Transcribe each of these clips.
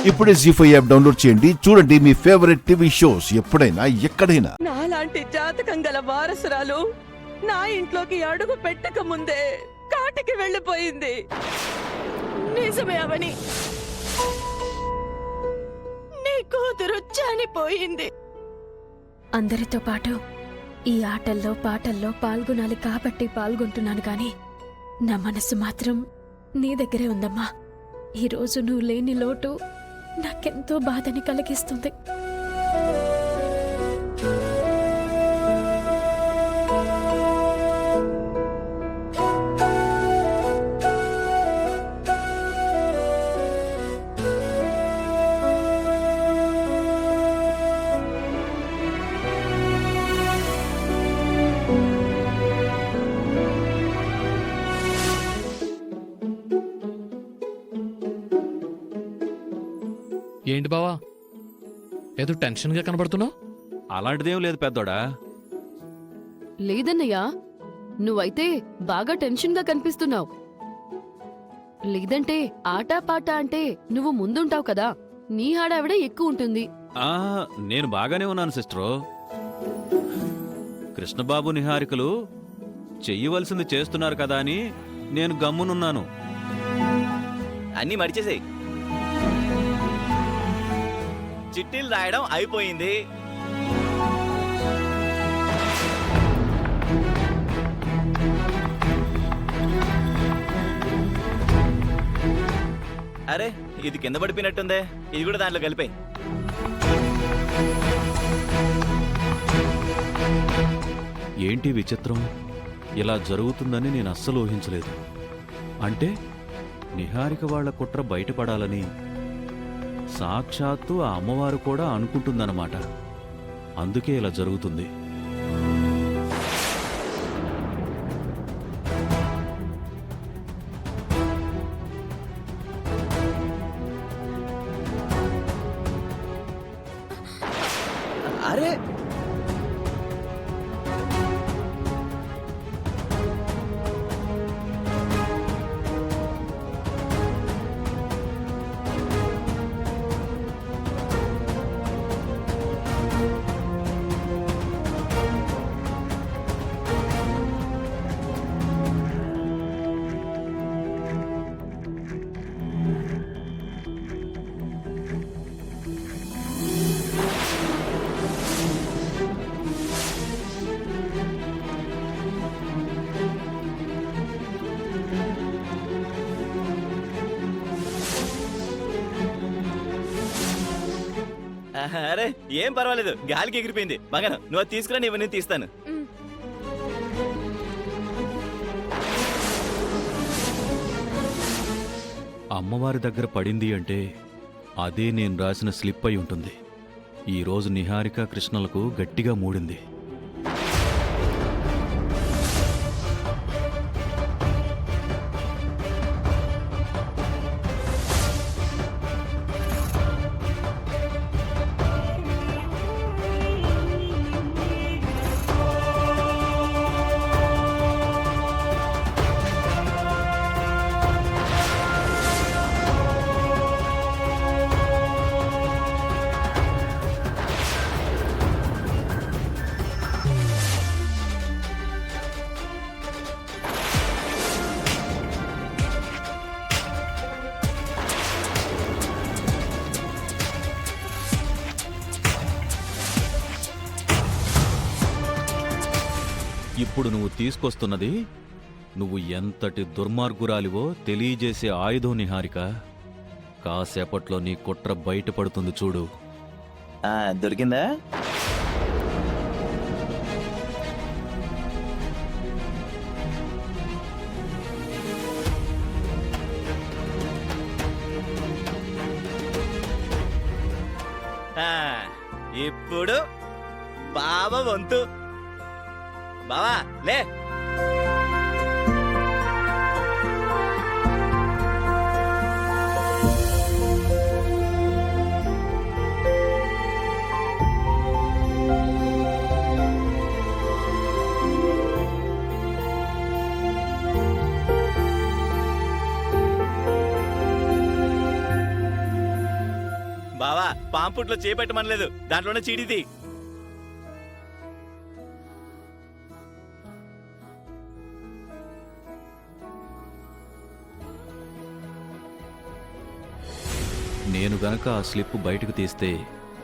ఇప్పుడే జీ5 app download చేయండి. చూడండి మీ ఫేవరెట్ టీవీ షోస్ ఎప్పుడైనా ఎక్కడైనా. నాలాంటి జాతకం గల వారసురాలు నా ఇంట్లోకి అడుగు పెట్టక ముందే కాటికి వెళ్ళిపోయింది. నిజమే అవని, నీ కూతురు చనిపోయింది. అందరితో పాటు ఈ ఆటల్లో పాటల్లో పాల్గొనాలి కాబట్టి పాల్గొంటున్నాను గాని నా మనసు మాత్రం నీ దగ్గరే ఉందమ్మా. ఈరోజు నువ్వు లేని లోటు నాకెంతో బాధని కలిగిస్తుంది. ఏంటి బావా, ఏదో టెన్షన్గా కనబడుతున్నావు? అలాంటిదేం లేదు పెద్దోడా. లేదన్నయ్యా, నువ్వైతే బాగా టెన్షన్గా కనిపిస్తున్నావు. లేదంటే ఆటపాట అంటే నువ్వు ముందుంటావు కదా, నీ హడావిడే ఎక్కువ ఉంటుంది. నేను బాగానే ఉన్నాను సిస్టరు. కృష్ణబాబు నిహారికలు చెయ్యవలసింది చేస్తున్నారు కదా అని నేను గమ్మునున్నాను. అన్నీ మడిచేసాయి. చిట్టీలు రాయడం అయిపోయింది. అరే, ఇది కింద పడిపోయినట్టుందే. ఇది కూడా దాంట్లో కలిపాయి. ఏంటి విచిత్రం, ఇలా జరుగుతుందని నేను అస్సలు ఊహించలేదు. అంటే నిహారిక వాళ్ల కుట్ర బయటపడాలని సాక్షాత్తు ఆ అమ్మవారు కూడా అనుకుంటుందన్నమాట. అందుకే ఇలా జరుగుతుంది. అరే, అరే, ఏం పర్వాలేదు, గాలికి ఎగిరిపోయింది. మగను నువ్వు అది తీసుకురా, నేను తీస్తాను. అమ్మవారి దగ్గర పడింది అంటే అదే నేను రాసిన స్లిప్ అయి ఉంటుంది. ఈరోజు నిహారిక కృష్ణలకు గట్టిగా మూడింది. ఇప్పుడు నువ్వు తీసుకొస్తున్నది నువ్వు ఎంతటి దుర్మార్గురాలివో తెలియజేసే ఆయుధం నిహారిక. కాసేపట్లో నీ కుట్ర బయటపడుతుంది చూడు. దొరికిందా? ఇప్పుడు బావ వంతు. బావా లే. బావా పాంపుట్లో చేపెట్టమనలేదు, దాంట్లోనే చీడిది. నేను గనక ఆ స్లిప్ బయటకు తీస్తే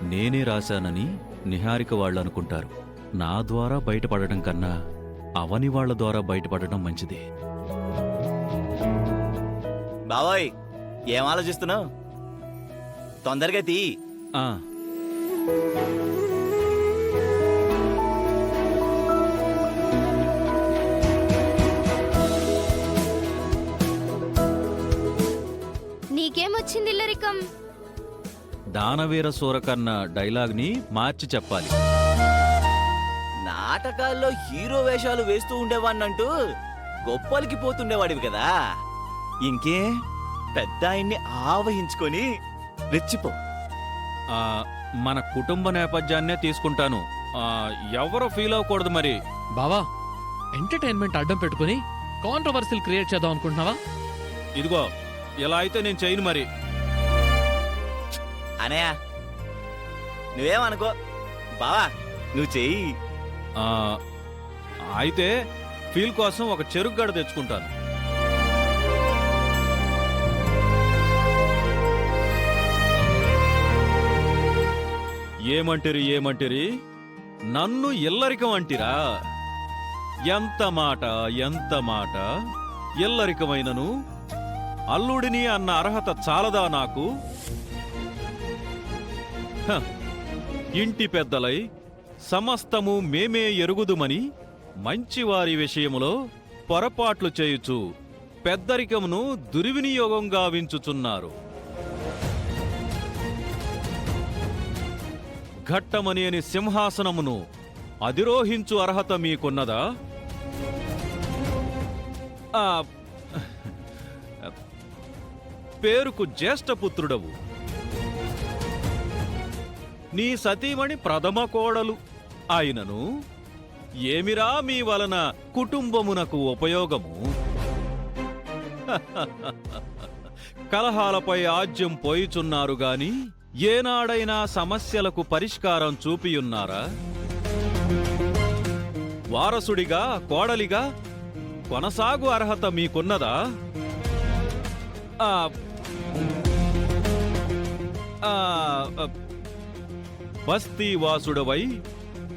నేనే రాశానని నిహారిక వాళ్ళు అనుకుంటారు. నా ద్వారా బయటపడటం కన్నా అవని వాళ్ళ ద్వారా బయటపడటం మంచిది. బావోయ్ ఏం ఆలోచిస్తున్నావు? తొందరగా తీ. ఆ నీకేమొచ్చింది ఇల్లరికం? దానవీర సూరకర్ణ డైలాగ్ని మార్చి చెప్పాలి. నాటకాల్లో హీరో వేషాలు వేస్తూ ఉండేవాణ్ణంటూ గొప్పలకి పోతుండేవాడివి కదా. ఇంకే పెద్ద ఆయన్ని ఆవహించుకొని రెచ్చిపో. ఆ, మన కుటుంబ నేపథ్యాన్నే తీసుకుంటాను. ఎవరు ఫీల్ అవ్వకూడదు మరి. బావా ఎంటర్టైన్మెంట్ అడ్డం పెట్టుకుని కాంట్రవర్సీలు క్రియేట్ చేద్దాం అనుకుంటున్నావా? ఇదిగో ఇలా అయితే నేను చేయను మరి. అనయ్య నువ్వేమనుకో, బావా నువ్వు చెయ్యి. ఆ, అయితే ఫీల్ కోసం ఒక చెరుకు గడ తెచ్చుకుంటాను. ఏమంటిరి నన్ను ఇల్లరికం అంటిరా? ఎంత మాట ఇల్లరికమైనను అల్లుడిని అన్న అర్హత చాలదా నాకు? హ, ఇంటి పెద్దలై సమస్తము మేమే ఎరుగుదుమని మంచివారి విషయములో పొరపాట్లు చేయుచు పెద్దరికమును దుర్వినియోగం గావించుచున్నారు. ఘట్టమనేని సింహాసనమును అధిరోహించు అర్హత మీకున్నదా? ఆ పేరుకు జ్యేష్ఠపుత్రుడవు, నీ సతీమణి ప్రథమ కోడలు అయినను ఏమిరా మీ వలన కుటుంబమునకు ఉపయోగము? కలహాలపై ఆజ్యం పోయిచున్నారు గాని ఏనాడైనా సమస్యలకు పరిష్కారం చూపియున్నారా? వారసుడిగా కోడలిగా కొనసాగు అర్హత మీకున్నదా? బస్తీవాసుడవై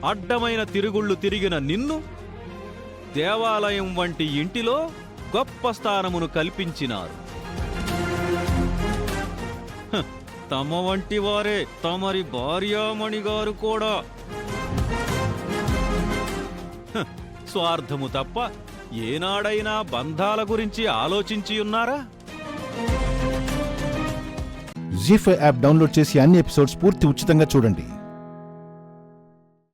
అడ్డమైన తిరుగుళ్ళు తిరిగిన నిన్ను దేవాలయం వంటి ఇంటిలో గొప్ప స్థానమును కల్పించినారు. హ, తమ వంటి వారే తమరి భార్యామణి గారు కూడా. హ, స్వార్థము తప్ప ఏనాడైనా బంధాల గురించి ఆలోచించియున్నారా? జీ5 యాప్ డౌన్లోడ్ చేసి అన్ని ఎపిసోడ్స్ పూర్తి ఉచితంగా చూడండి.